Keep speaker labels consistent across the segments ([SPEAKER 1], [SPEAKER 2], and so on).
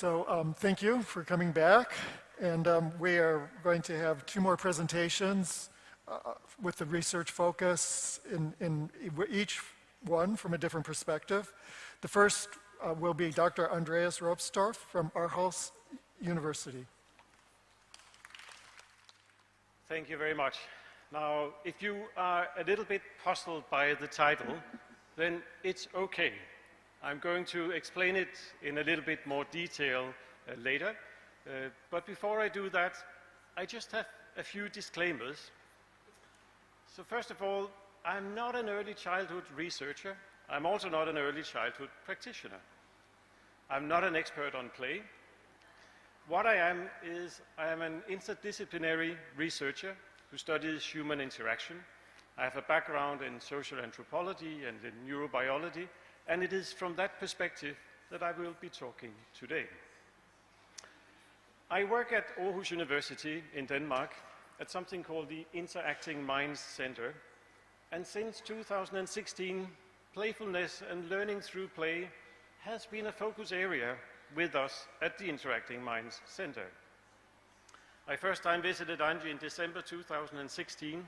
[SPEAKER 1] Thank you for coming back. And we are going to have two more presentations with the research focus in each one from a different perspective. The first will be Dr. Andreas Roepstorff from Aarhus University.
[SPEAKER 2] Thank you very much. Now, if you are a little bit puzzled by the title, then it's okay. I'm going to explain it in a little bit more detail later. But before I do that, I just have a few disclaimers. So first of all, I'm not an early childhood researcher. I'm also not an early childhood practitioner. I'm not an expert on play. What I am is I am an interdisciplinary researcher who studies human interaction. I have a background in social anthropology and in neurobiology, and it is from that perspective that I will be talking today. I work at Aarhus University in Denmark at something called the Interacting Minds Center, and since 2016, playfulness and learning through play has been a focus area with us at the Interacting Minds Center. I first time visited Angie in December 2016.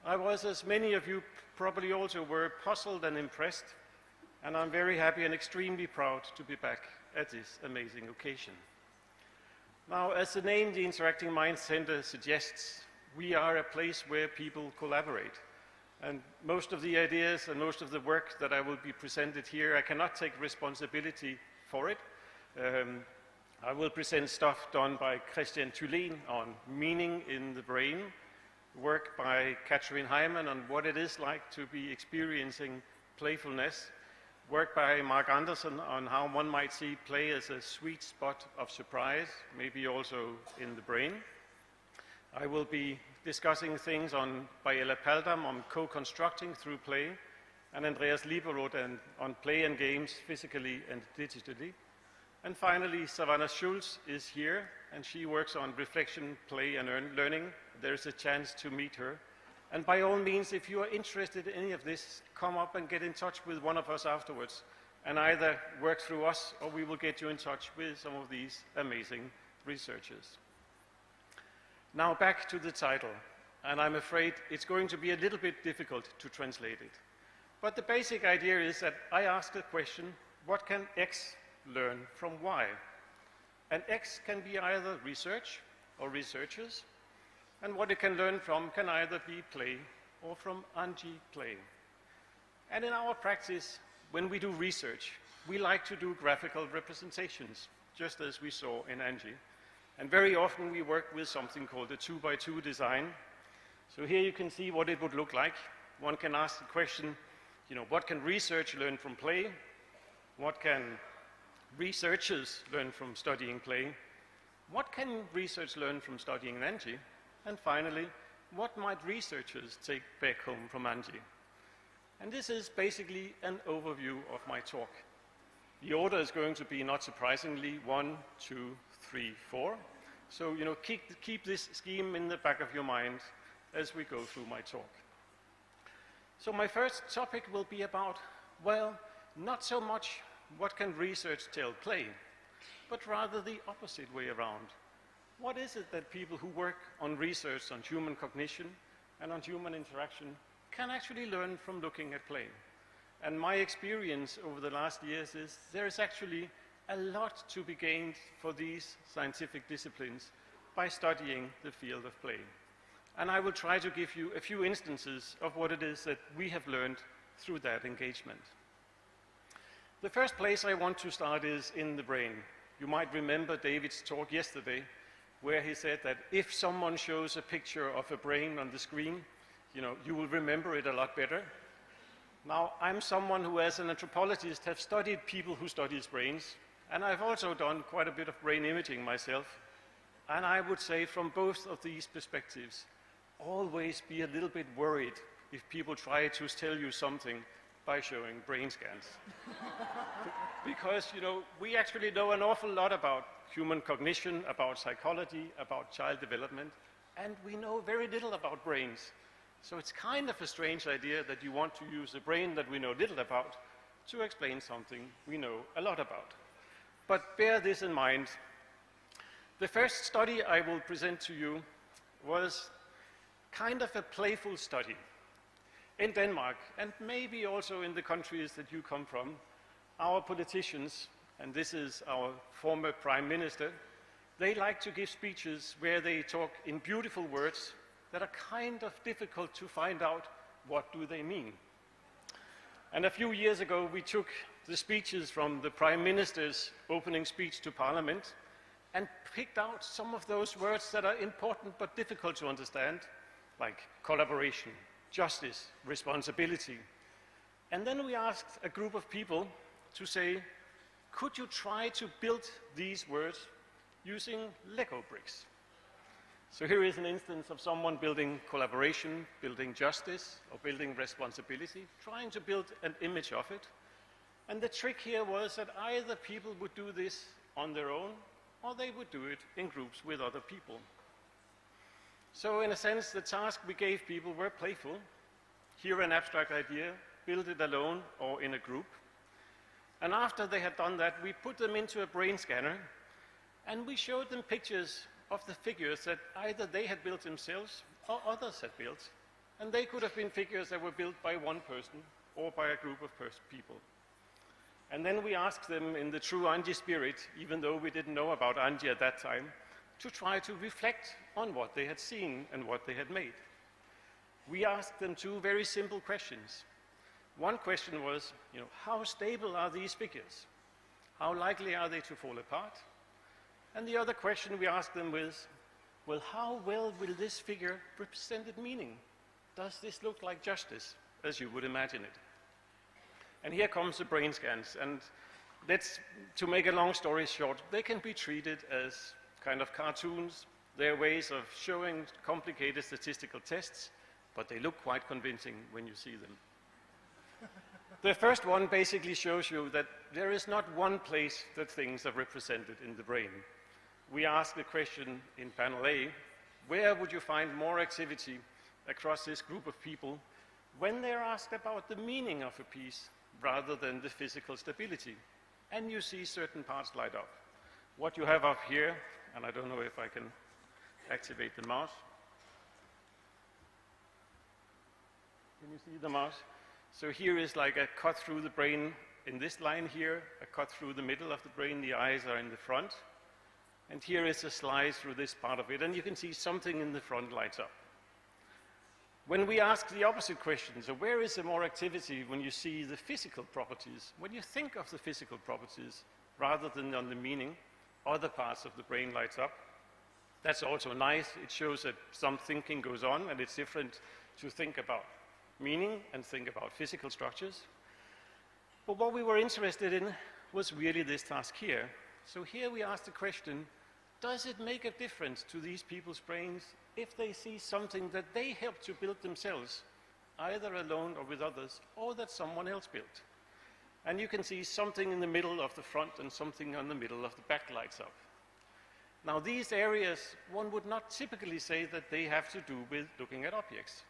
[SPEAKER 2] I was, as many of you probably also were, puzzled and impressed, and I'm very happy and extremely proud to be back at this amazing occasion. Now, as the name the Interacting Minds Center suggests, we are a place where people collaborate. And most of the ideas and most of the work that I will be presented here, I cannot take responsibility for it. I will present stuff done by Christian Thulin on meaning in the brain, work by Catherine Hyman on what it is like to be experiencing playfulness, work by Mark Anderson on how one might see play as a sweet spot of surprise, maybe also in the brain. I will be discussing things by Ella Paldam on co-constructing through play, and Andreas Lieberoth on play and games physically and digitally. And finally, Savannah Schulz is here, and she works on reflection, play, and learning. There's a chance to meet her. And by all means, if you are interested in any of this, come up and get in touch with one of us afterwards, and either work through us, or we will get you in touch with some of these amazing researchers. Now back to the title, and I'm afraid it's going to be a little bit difficult to translate it. But the basic idea is that I ask the question, what can X learn from Y? And X can be either research or researchers, and what it can learn from can either be play or from Angie play. And in our practice, when we do research, we like to do graphical representations, just as we saw in Angie. And very often we work with something called a 2x2 design. So here you can see what it would look like. One can ask the question, what can research learn from play? What can researchers learn from studying play? What can research learn from studying Angie? And finally, what might researchers take back home from Angie? And this is basically an overview of my talk. The order is going to be, not surprisingly, 1, 2, 3, 4. So, keep this scheme in the back of your mind as we go through my talk. So my first topic will be about, well, not so much what can research tell play, but rather the opposite way around. What is it that people who work on research on human cognition and on human interaction can actually learn from looking at play? And my experience over the last years is there is actually a lot to be gained for these scientific disciplines by studying the field of play. And I will try to give you a few instances of what it is that we have learned through that engagement. The first place I want to start is in the brain. You might remember David's talk yesterday, where he said that if someone shows a picture of a brain on the screen, you will remember it a lot better. Now, I'm someone who, as an anthropologist, have studied people who study brains, and I've also done quite a bit of brain imaging myself. And I would say, from both of these perspectives, always be a little bit worried if people try to tell you something by showing brain scans. Because, we actually know an awful lot about human cognition, about psychology, about child development, and we know very little about brains. So it's kind of a strange idea that you want to use a brain that we know little about to explain something we know a lot about. But bear this in mind. The first study I will present to you was kind of a playful study. In Denmark, and maybe also in the countries that you come from, our politicians, and this is our former prime minister, they like to give speeches where they talk in beautiful words that are kind of difficult to find out what do they mean. And a few years ago, we took the speeches from the prime minister's opening speech to parliament and picked out some of those words that are important but difficult to understand, like collaboration, justice, responsibility. And then we asked a group of people to say, could you try to build these words using Lego bricks? So here is an instance of someone building collaboration, building justice, or building responsibility, trying to build an image of it. And the trick here was that either people would do this on their own, or they would do it in groups with other people. So in a sense, the task we gave people were playful. Hear an abstract idea, build it alone or in a group. And after they had done that, we put them into a brain scanner, and we showed them pictures of the figures that either they had built themselves or others had built. And they could have been figures that were built by one person or by a group of people. And then we asked them in the true Angie spirit, even though we didn't know about Angie at that time, to try to reflect on what they had seen and what they had made. We asked them two very simple questions. One question was, how stable are these figures? How likely are they to fall apart? And the other question we asked them was, well, how well will this figure represent meaning? Does this look like justice, as you would imagine it? And here comes the brain scans. And to make a long story short, they can be treated as kind of cartoons. They're ways of showing complicated statistical tests, but they look quite convincing when you see them. The first one basically shows you that there is not one place that things are represented in the brain. We ask the question in panel A, where would you find more activity across this group of people when they're asked about the meaning of a piece rather than the physical stability? And you see certain parts light up. What you have up here, and I don't know if I can activate the mouse. Can you see the mouse? So here is like a cut through the brain in this line here, a cut through the middle of the brain, the eyes are in the front. And here is a slice through this part of it, and you can see something in the front lights up. When we ask the opposite question, so where is there more activity when you see the physical properties? When you think of the physical properties rather than on the meaning, other parts of the brain lights up. That's also nice. It shows that some thinking goes on, and it's different to think about meaning and think about physical structures. But what we were interested in was really this task here. So here we asked the question, does it make a difference to these people's brains if they see something that they helped to build themselves, either alone or with others, or that someone else built? And you can see something in the middle of the front and something on the middle of the back lights up. Now these areas, one would not typically say that they have to do with looking at objects.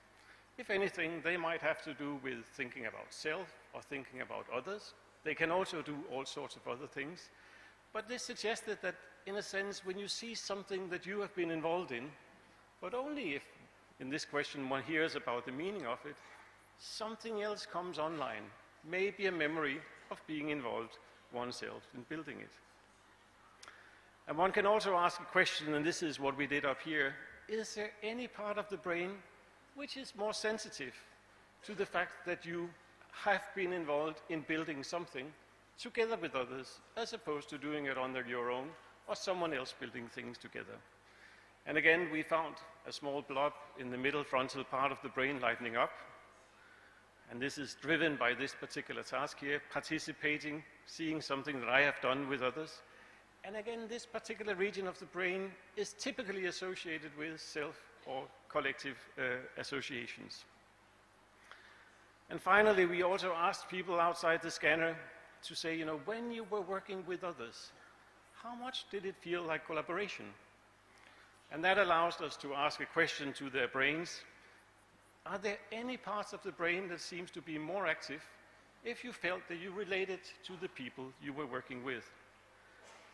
[SPEAKER 2] If anything, they might have to do with thinking about self or thinking about others. They can also do all sorts of other things. But this suggested that, in a sense, when you see something that you have been involved in, but only if, in this question, one hears about the meaning of it, something else comes online, maybe a memory of being involved oneself in building it. And one can also ask a question, and this is what we did up here, is there any part of the brain which is more sensitive to the fact that you have been involved in building something together with others, as opposed to doing it on your own, or someone else building things together? And again, we found a small blob in the middle frontal part of the brain lighting up. And this is driven by this particular task here, participating, seeing something that I have done with others. And again, this particular region of the brain is typically associated with self or collective associations. And finally, we also asked people outside the scanner to say, when you were working with others, how much did it feel like collaboration? And that allows us to ask a question to their brains. Are there any parts of the brain that seems to be more active if you felt that you related to the people you were working with?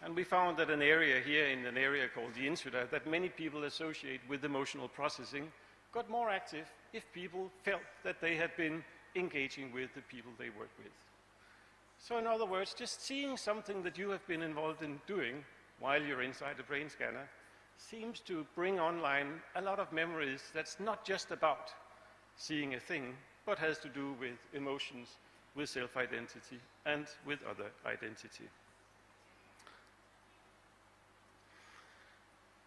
[SPEAKER 2] And we found that an area here in an area called the insula that many people associate with emotional processing got more active if people felt that they had been engaging with the people they work with. So in other words, just seeing something that you have been involved in doing while you're inside a brain scanner seems to bring online a lot of memories that's not just about seeing a thing, but has to do with emotions, with self-identity, and with other identity.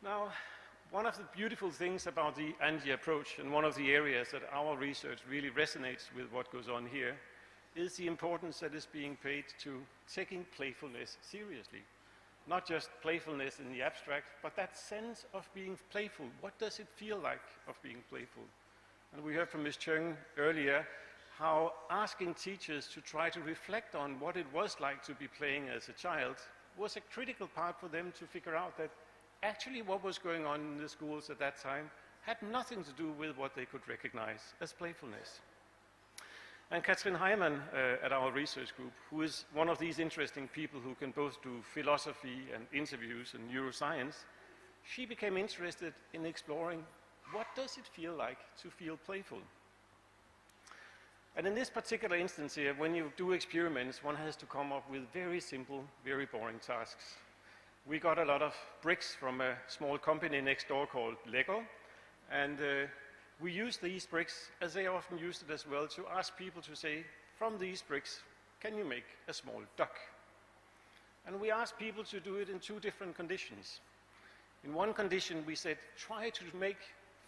[SPEAKER 2] Now, one of the beautiful things about the Angie approach, and one of the areas that our research really resonates with what goes on here, is the importance that is being paid to taking playfulness seriously. Not just playfulness in the abstract, but that sense of being playful. What does it feel like of being playful? And we heard from Ms. Chung earlier how asking teachers to try to reflect on what it was like to be playing as a child was a critical part for them to figure out that actually what was going on in the schools at that time had nothing to do with what they could recognize as playfulness. And Katrin Heimann at our research group, who is one of these interesting people who can both do philosophy and interviews and neuroscience, she became interested in exploring what does it feel like to feel playful. And in this particular instance here, when you do experiments, one has to come up with very simple, very boring tasks. We got a lot of bricks from a small company next door called Lego, and we used these bricks, as they often used it as well, to ask people to say, from these bricks, can you make a small duck? And we asked people to do it in two different conditions. In one condition, we said, try to make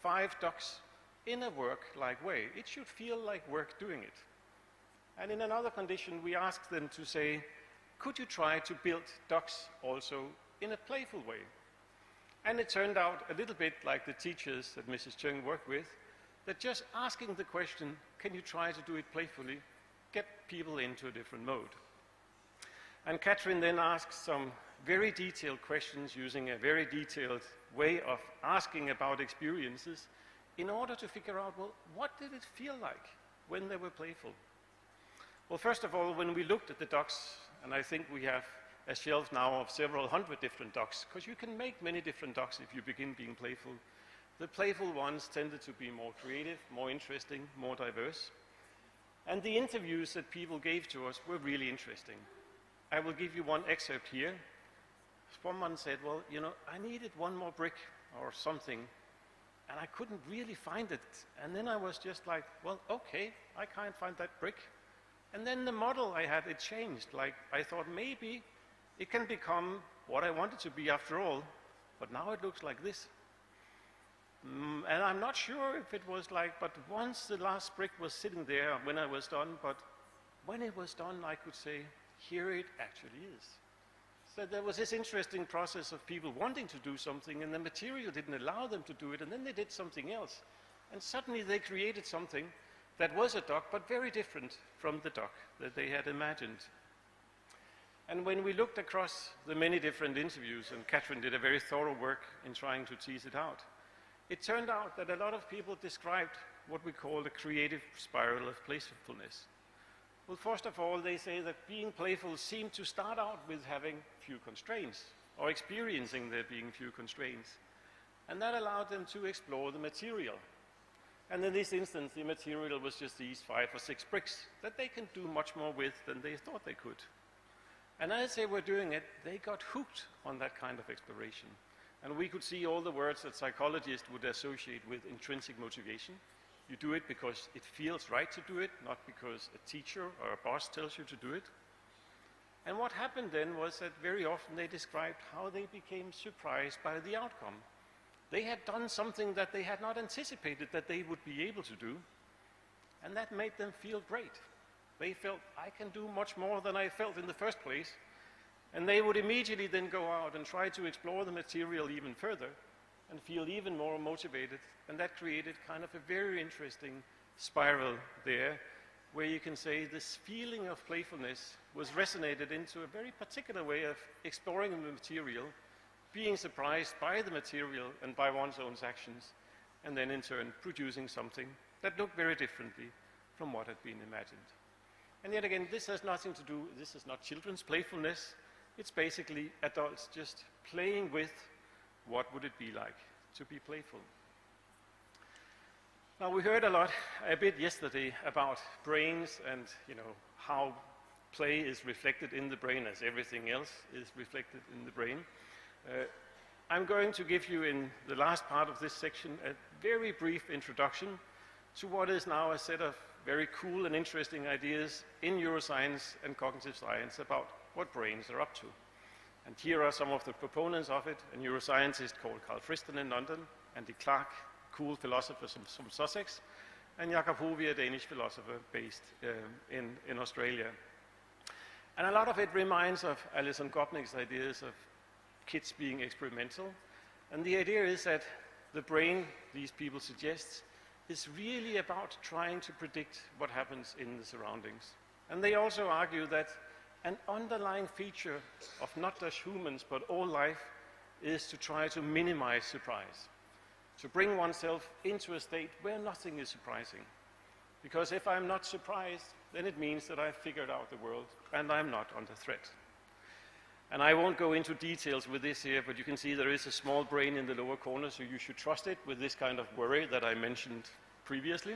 [SPEAKER 2] 5 ducks in a work-like way. It should feel like work doing it. And in another condition, we asked them to say, could you try to build ducks also in a playful way? And it turned out a little bit like the teachers that Mrs. Chung worked with, that just asking the question, can you try to do it playfully, get people into a different mode. And Katrin then asked some very detailed questions using a very detailed way of asking about experiences in order to figure out, well, what did it feel like when they were playful? Well, first of all, when we looked at the ducks, and I think we have a shelf now of several hundred different ducks, because you can make many different ducks if you begin being playful. The playful ones tended to be more creative, more interesting, more diverse. And the interviews that people gave to us were really interesting. I will give you one excerpt here. Someone said, well, you know, I needed one more brick or something, and I couldn't really find it. And then I was just like, well, okay, I can't find that brick. And then the model I had, it changed. Like, I thought maybe it can become what I want it to be after all, but now it looks like this. And I'm not sure if it was like, but once the last brick was sitting there when I was done, but when it was done, I could say, here it actually is. So there was this interesting process of people wanting to do something, and the material didn't allow them to do it, and then they did something else. And suddenly they created something that was a duck, but very different from the duck that they had imagined. And when we looked across the many different interviews, and Katrin did a very thorough work in trying to tease it out, it turned out that a lot of people described what we call the creative spiral of playfulness. Well, first of all, they say that being playful seemed to start out with having few constraints, or experiencing there being few constraints. And that allowed them to explore the material. And in this instance, the material was just these 5 or 6 bricks that they can do much more with than they thought they could. And as they were doing it, they got hooked on that kind of exploration. And we could see all the words that psychologists would associate with intrinsic motivation. You do it because it feels right to do it, not because a teacher or a boss tells you to do it. And what happened then was that very often they described how they became surprised by the outcome. They had done something that they had not anticipated that they would be able to do, and that made them feel great. They felt, I can do much more than I felt in the first place, and they would immediately then go out and try to explore the material even further and feel even more motivated, and that created kind of a very interesting spiral there, where you can say this feeling of playfulness was resonated into a very particular way of exploring the material, being surprised by the material and by one's own actions, and then in turn producing something that looked very differently from what had been imagined. And yet again, this has nothing to do, this is not children's playfulness. It's basically adults just playing with what would it be like to be playful. Now, we heard a bit yesterday about brains and how play is reflected in the brain as everything else is reflected in the brain. I'm going to give you in the last part of this section a very brief introduction to what is now a set of very cool and interesting ideas in neuroscience and cognitive science about what brains are up to. And here are some of the proponents of it: a neuroscientist called Carl Friston in London, Andy Clark, cool philosopher from Sussex, and Jacob Hovey, a Danish philosopher based in Australia. And a lot of it reminds of Alison Gopnik's ideas of kids being experimental. And the idea is that the brain, these people suggest, is really about trying to predict what happens in the surroundings. And they also argue that an underlying feature of not just humans but all life is to try to minimize surprise, to bring oneself into a state where nothing is surprising. Because if I'm not surprised, then it means that I've figured out the world and I'm not under threat. And I won't go into details with this here, but you can see there is a small brain in the lower corner, so you should trust it with this kind of worry that I mentioned previously.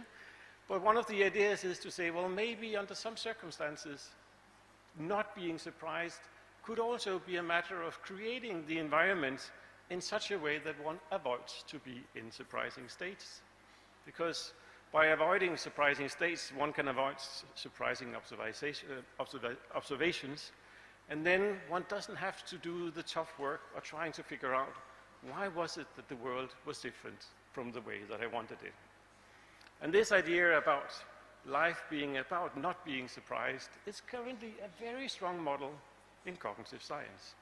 [SPEAKER 2] But one of the ideas is to say, well, maybe under some circumstances, not being surprised could also be a matter of creating the environment in such a way that one avoids to be in surprising states. Because by avoiding surprising states, one can avoid surprising observations, and then one doesn't have to do the tough work of trying to figure out why was it that the world was different from the way that I wanted it. And this idea about life being about not being surprised is currently a very strong model in cognitive science.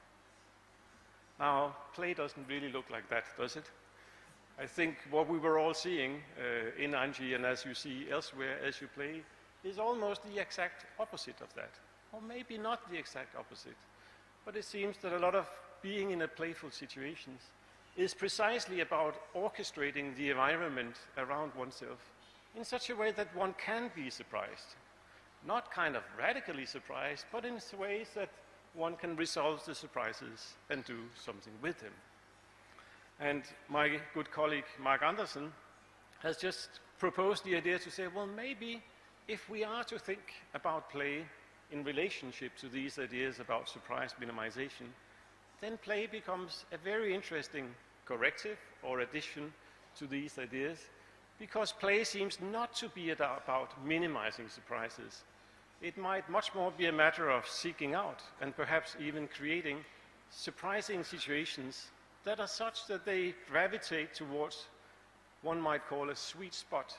[SPEAKER 2] Now, play doesn't really look like that, does it? I think what we were all seeing in Angie, and as you see elsewhere as you play, is almost the exact opposite of that. Or maybe not the exact opposite. But it seems that a lot of being in a playful situations is precisely about orchestrating the environment around oneself in such a way that one can be surprised. Not kind of radically surprised, but in ways that one can resolve the surprises and do something with them. And my good colleague Mark Anderson has just proposed the idea to say, well, maybe if we are to think about play in relationship to these ideas about surprise minimization, then play becomes a very interesting corrective or addition to these ideas, because play seems not to be about minimizing surprises. It might much more be a matter of seeking out and perhaps even creating surprising situations that are such that they gravitate towards one might call a sweet spot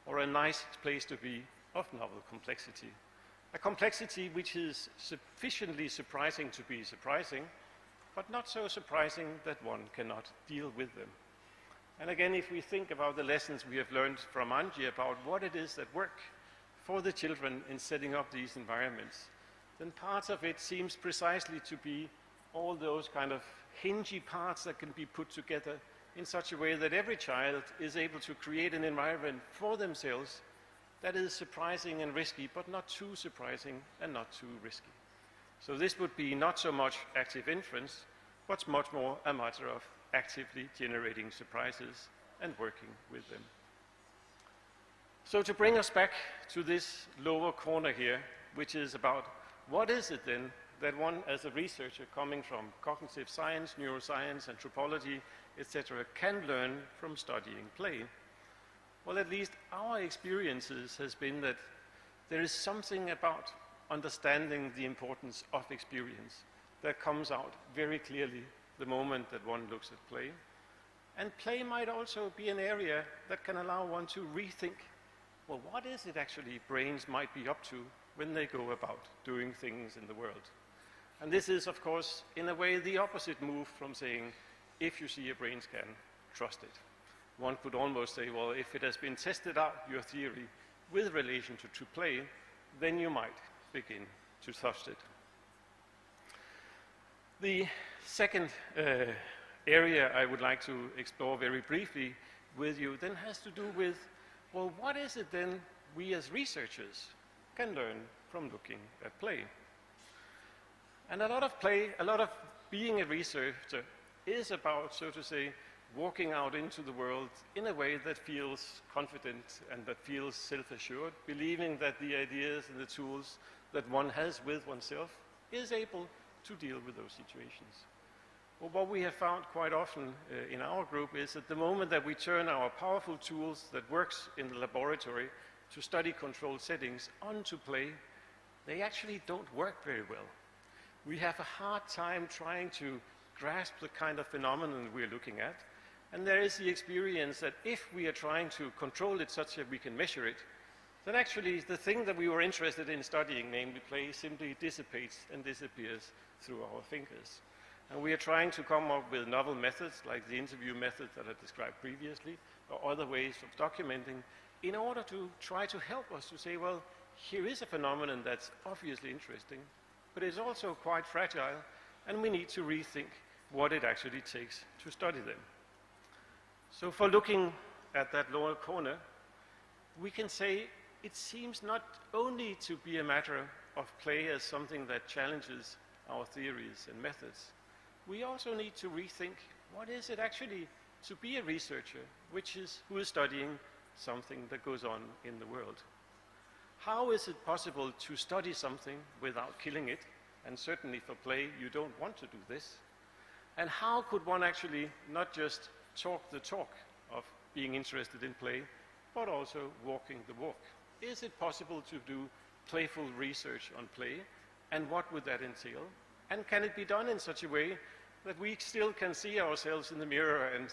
[SPEAKER 2] or a nice place to be of novel complexity. A complexity which is sufficiently surprising to be surprising, but not so surprising that one cannot deal with them. And again, if we think about the lessons we have learned from Angie about what it is that work for the children in setting up these environments, then part of it seems precisely to be all those kind of hingy parts that can be put together in such a way that every child is able to create an environment for themselves that is surprising and risky, but not too surprising and not too risky. So this would be not so much active inference, but much more a matter of actively generating surprises and working with them. So to bring us back to this lower corner here, which is about what is it then that one as a researcher coming from cognitive science, neuroscience, anthropology, etc., can learn from studying play? Well, at least our experiences has been that there is something about understanding the importance of experience that comes out very clearly the moment that one looks at play. And play might also be an area that can allow one to rethink, well, what is it actually brains might be up to when they go about doing things in the world? And this is, of course, in a way the opposite move from saying, if you see a brain scan, trust it. One could almost say, well, if it has been tested out, your theory, with relation to play, then you might begin to trust it. The second area I would like to explore very briefly with you then has to do with, well, what is it then we as researchers can learn from looking at play? And a lot of play, a lot of being a researcher is about, so to say, walking out into the world in a way that feels confident and that feels self-assured, believing that the ideas and the tools that one has with oneself is able to deal with those situations. Well, what we have found quite often in our group is at the moment that we turn our powerful tools that works in the laboratory to study controlled settings onto play, they actually don't work very well. We have a hard time trying to grasp the kind of phenomenon we're looking at, and there is the experience that if we are trying to control it such that we can measure it, then actually the thing that we were interested in studying, namely play, simply dissipates and disappears through our fingers. And we are trying to come up with novel methods, like the interview method that I described previously, or other ways of documenting, in order to try to help us to say, well, here is a phenomenon that's obviously interesting, but it's also quite fragile, and we need to rethink what it actually takes to study them. So for looking at that lower corner, we can say it seems not only to be a matter of play as something that challenges our theories and methods, we also need to rethink what is it actually to be a researcher, who is studying something that goes on in the world. How is it possible to study something without killing it? And certainly for play, you don't want to do this. And how could one actually not just talk the talk of being interested in play, but also walking the walk? Is it possible to do playful research on play? And what would that entail? And can it be done in such a way that we still can see ourselves in the mirror and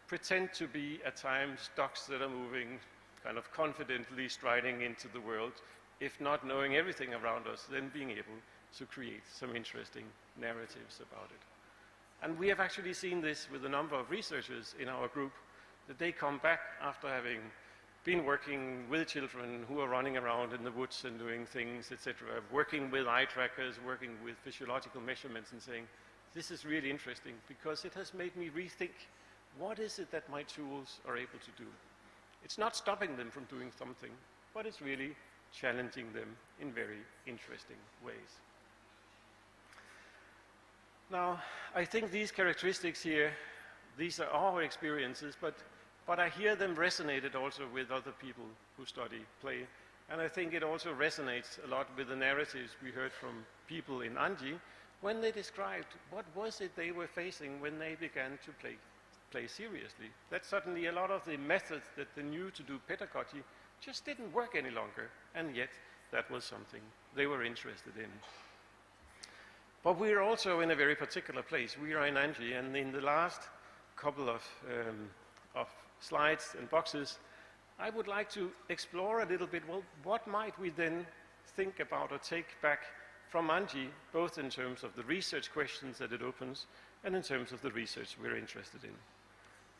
[SPEAKER 2] pretend to be, at times, ducks that are moving kind of confidently striding into the world, if not knowing everything around us, then being able to create some interesting narratives about it. And we have actually seen this with a number of researchers in our group, that they come back after having been working with children who are running around in the woods and doing things, etc., working with eye trackers, working with physiological measurements, and saying, this is really interesting because it has made me rethink what is it that my tools are able to do. It's not stopping them from doing something, but it's really challenging them in very interesting ways. Now, I think these characteristics here, these are our experiences, but I hear them resonated also with other people who study play. And I think it also resonates a lot with the narratives we heard from people in Anji when they described what was it they were facing when they began to play seriously. That suddenly a lot of the methods that they knew to do pedagogy just didn't work any longer, and yet that was something they were interested in. But we are also in a very particular place. We are in Anji, and in the last couple of slides and boxes, I would like to explore a little bit, well, what might we then think about or take back from Anji, both in terms of the research questions that it opens and in terms of the research we're interested in.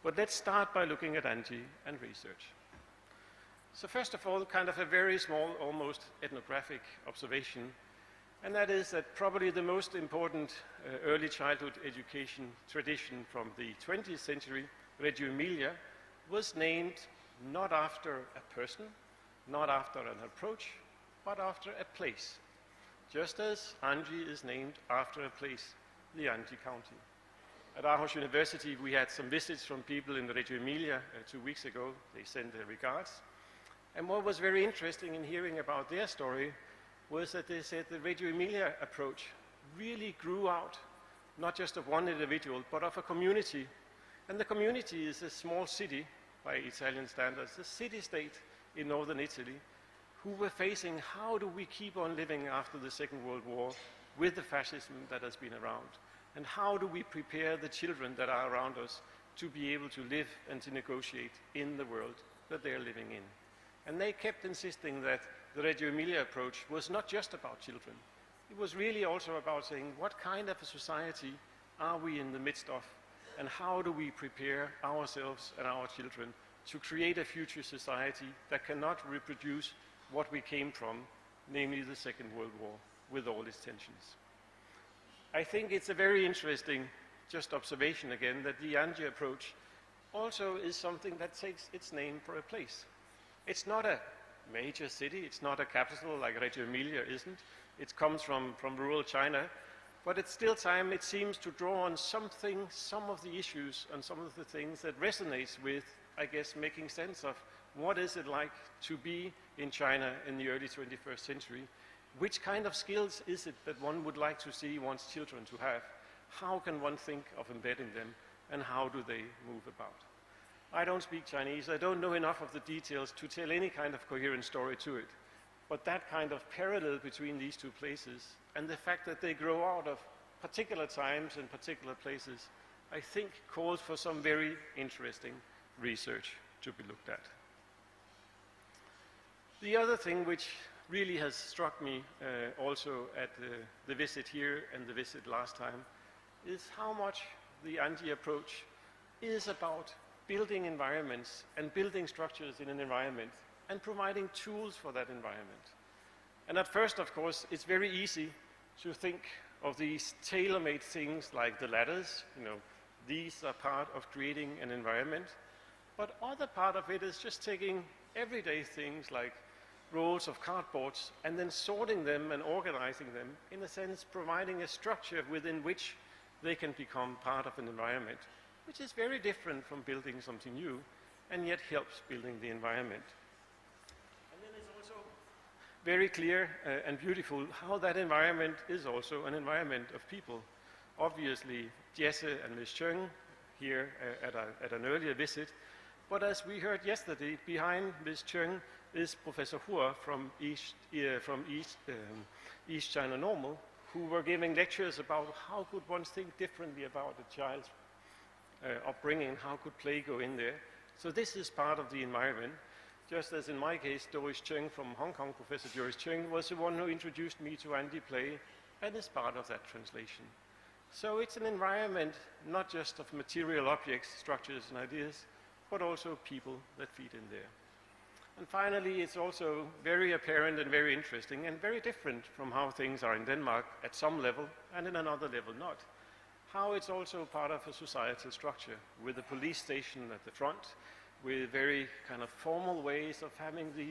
[SPEAKER 2] But let's start by looking at Anji and research. So first of all, kind of a very small, almost ethnographic observation, and that is that probably the most important early childhood education tradition from the 20th century, Reggio Emilia, was named not after a person, not after an approach, but after a place. Just as Anji is named after a place, the Anji County. At Aarhus University, we had some visits from people in Reggio Emilia 2 weeks ago. They sent their regards. And what was very interesting in hearing about their story was that they said the Reggio Emilia approach really grew out, not just of one individual, but of a community. And the community is a small city, by Italian standards, a city-state in northern Italy, who were facing how do we keep on living after the Second World War with the fascism that has been around, and how do we prepare the children that are around us to be able to live and to negotiate in the world that they're living in. And they kept insisting that the Reggio Emilia approach was not just about children. It was really also about saying what kind of a society are we in the midst of, and how do we prepare ourselves and our children to create a future society that cannot reproduce what we came from, namely the Second World War, with all its tensions. I think it's a very interesting just observation again that the Anji approach also is something that takes its name for a place. It's not a major city, it's not a capital like Reggio Emilia isn't. It comes from rural China, but it's still time, it seems, to draw on something, some of the issues and some of the things that resonates with, I guess, making sense of what is it like to be in China in the early 21st century. Which kind of skills is it that one would like to see one's children to have? How can one think of embedding them, and how do they move about? I don't speak Chinese, I don't know enough of the details to tell any kind of coherent story to it. But that kind of parallel between these two places, and the fact that they grow out of particular times and particular places, I think calls for some very interesting research to be looked at. The other thing which really has struck me also at the visit here and the visit last time is how much the Anji approach is about building environments and building structures in an environment and providing tools for that environment. And at first, of course, it's very easy to think of these tailor-made things like the ladders. You know, these are part of creating an environment. But other part of it is just taking everyday things like rolls of cardboards and then sorting them and organizing them, in a sense providing a structure within which they can become part of an environment, which is very different from building something new and yet helps building the environment. And then it's also very clear and beautiful how that environment is also an environment of people. Obviously, Jesse and Ms. Chung here at an earlier visit, but as we heard yesterday, behind Ms. Chung is Professor Hua from East China Normal, who were giving lectures about how could one think differently about a child's upbringing, how could play go in there. So this is part of the environment. Just as in my case, Doris Cheng from Hong Kong, Professor Doris Cheng, was the one who introduced me to Andy Play and is part of that translation. So it's an environment not just of material objects, structures and ideas, but also people that feed in there. And finally, it's also very apparent and very interesting and very different from how things are in Denmark at some level and in another level not. How it's also part of a societal structure with a police station at the front, with very kind of formal ways of having the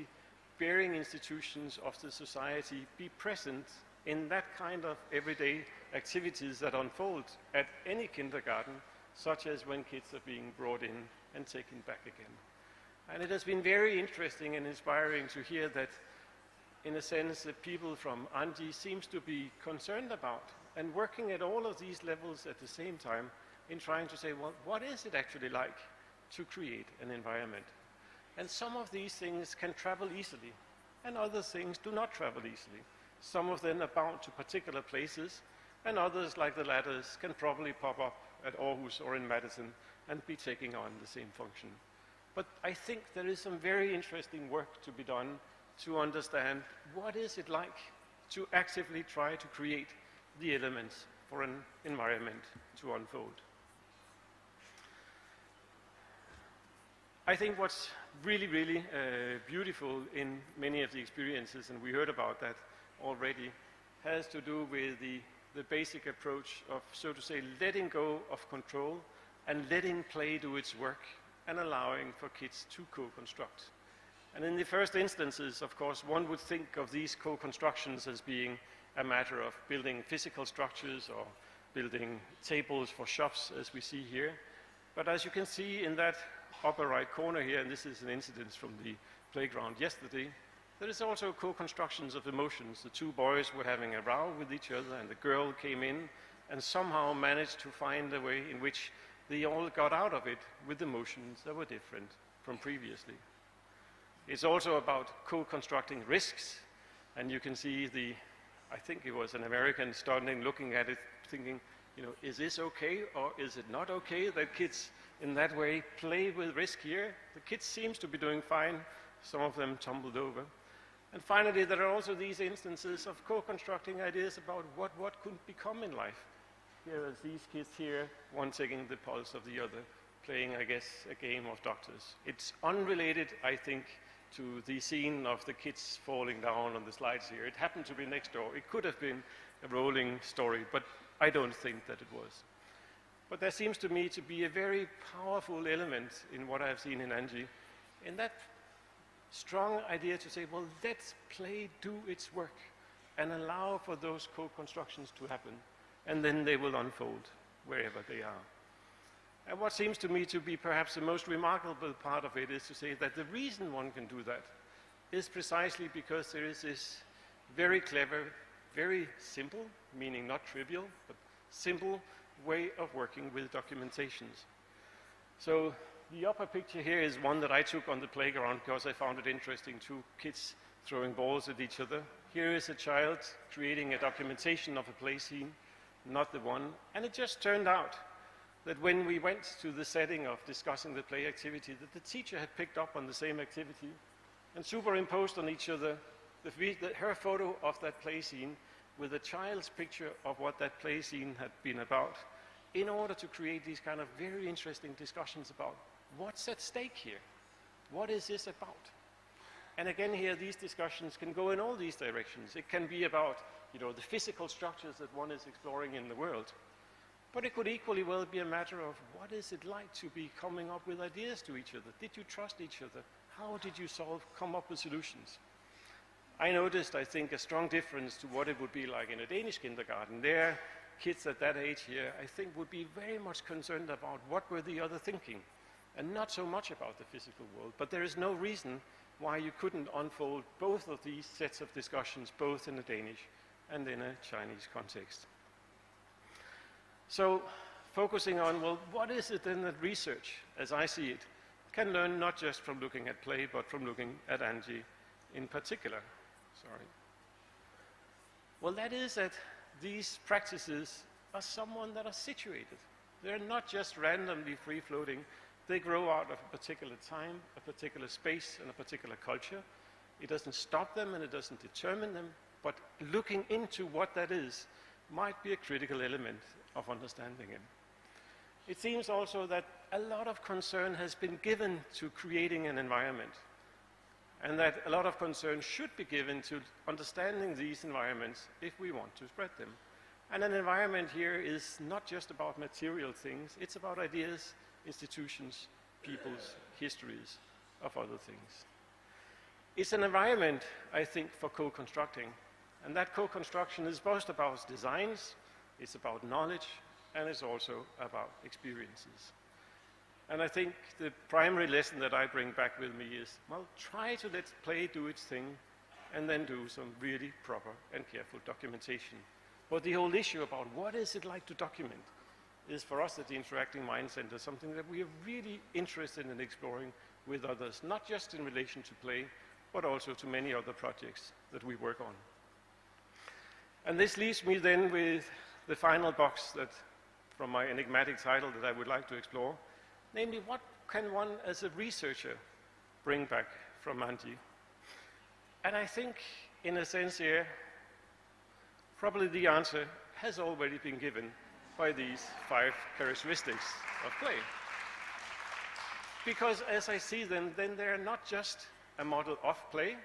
[SPEAKER 2] bearing institutions of the society be present in that kind of everyday activities that unfold at any kindergarten, such as when kids are being brought in and taken back again. And it has been very interesting and inspiring to hear that, in a sense, the people from Anji seems to be concerned about and working at all of these levels at the same time in trying to say, well, what is it actually like to create an environment? And some of these things can travel easily, and other things do not travel easily. Some of them are bound to particular places, and others, like the ladders, can probably pop up at Aarhus or in Madison and be taking on the same function. But I think there is some very interesting work to be done to understand what is it like to actively try to create the elements for an environment to unfold. I think what's really, really beautiful in many of the experiences, and we heard about that already, has to do with the basic approach of, so to say, letting go of control and letting play do its work and allowing for kids to co-construct. And in the first instances, of course, one would think of these co-constructions as being a matter of building physical structures or building tables for shops, as we see here. But as you can see in that upper right corner here, and this is an incident from the playground yesterday, there is also co-constructions of emotions. The two boys were having a row with each other, and the girl came in and somehow managed to find a way in which they all got out of it with emotions that were different from previously. It's also about co-constructing risks, and you can see I think it was an American standing looking at it thinking, you know, is this okay or is it not okay that kids in that way play with risk here? The kids seems to be doing fine, some of them tumbled over. And finally, there are also these instances of co-constructing ideas about what could become in life. Here are these kids here, one taking the pulse of the other, playing, I guess, a game of doctors. It's unrelated, I think, to the scene of the kids falling down on the slides here. It happened to be next door. It could have been a rolling story, but I don't think that it was. But there seems to me to be a very powerful element in what I've seen in Anji, in that strong idea to say, well, let's play do its work and allow for those co-constructions to happen. and then they will unfold wherever they are. And what seems to me to be perhaps the most remarkable part of it is to say that the reason one can do that is precisely because there is this very clever, very simple, meaning not trivial, but simple way of working with documentations. So the upper picture here is one that I took on the playground because I found it interesting, two kids throwing balls at each other. Here is a child creating a documentation of a play scene, not the one, and it just turned out that when we went to the setting of discussing the play activity, that the teacher had picked up on the same activity and superimposed on each other her photo of that play scene with a child's picture of what that play scene had been about, in order to create these kind of very interesting discussions about what's at stake here, what is this about? And again here, these discussions can go in all these directions. It can be about, the physical structures that one is exploring in the world, but it could equally well be a matter of what is it like to be coming up with ideas to each other? Did you trust each other? How did you come up with solutions? I noticed, I think, a strong difference to what it would be like in a Danish kindergarten. There, kids at that age here, I think, would be very much concerned about what were the other thinking, and not so much about the physical world. But there is no reason why you couldn't unfold both of these sets of discussions, both in a Danish and in a Chinese context. So, focusing on, well, what is it then that research, as I see it, can learn not just from looking at play, but from looking at Angie in particular. Well, that is that these practices are someone that are situated. They're not just randomly free-floating. They grow out of a particular time, a particular space, and a particular culture. It doesn't stop them and it doesn't determine them, but looking into what that is might be a critical element of understanding it. It seems also that a lot of concern has been given to creating an environment, and that a lot of concern should be given to understanding these environments if we want to spread them. And an environment here is not just about material things, it's about ideas, institutions, peoples, histories of other things. It's an environment, I think, for co-constructing, and that co-construction is both about designs, it's about knowledge, and it's also about experiences. And I think the primary lesson that I bring back with me is, well, try to let play do its thing, and then do some really proper and careful documentation. But the whole issue about what is it like to document is, for us at the Interacting Mind Center, something that we are really interested in exploring with others, not just in relation to play, but also to many other projects that we work on. And this leaves me then with the final box that, from my enigmatic title, that I would like to explore, namely, what can one as a researcher bring back from Angie? And I think, in a sense here, probably the answer has already been given by these 5 characteristics of play. Because as I see them, then they're not just a model of play,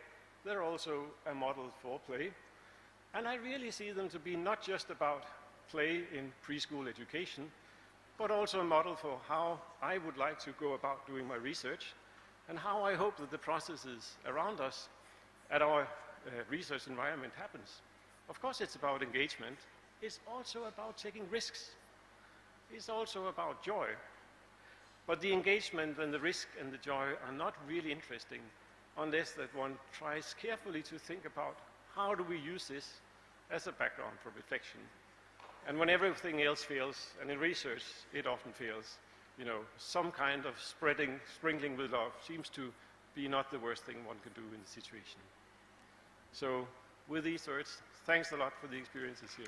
[SPEAKER 2] they're also a model for play. And I really see them to be not just about play in preschool education, but also a model for how I would like to go about doing my research, and how I hope that the processes around us at our research environment happens. Of course, it's about engagement. It's also about taking risks. It's also about joy. But the engagement and the risk and the joy are not really interesting unless that one tries carefully to think about how do we use this as a background for reflection. And when everything else fails, and in research it often fails, some kind of sprinkling with love seems to be not the worst thing one can do in the situation. So with these words, thanks a lot for the experiences here.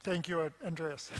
[SPEAKER 1] Thank you, Andreas.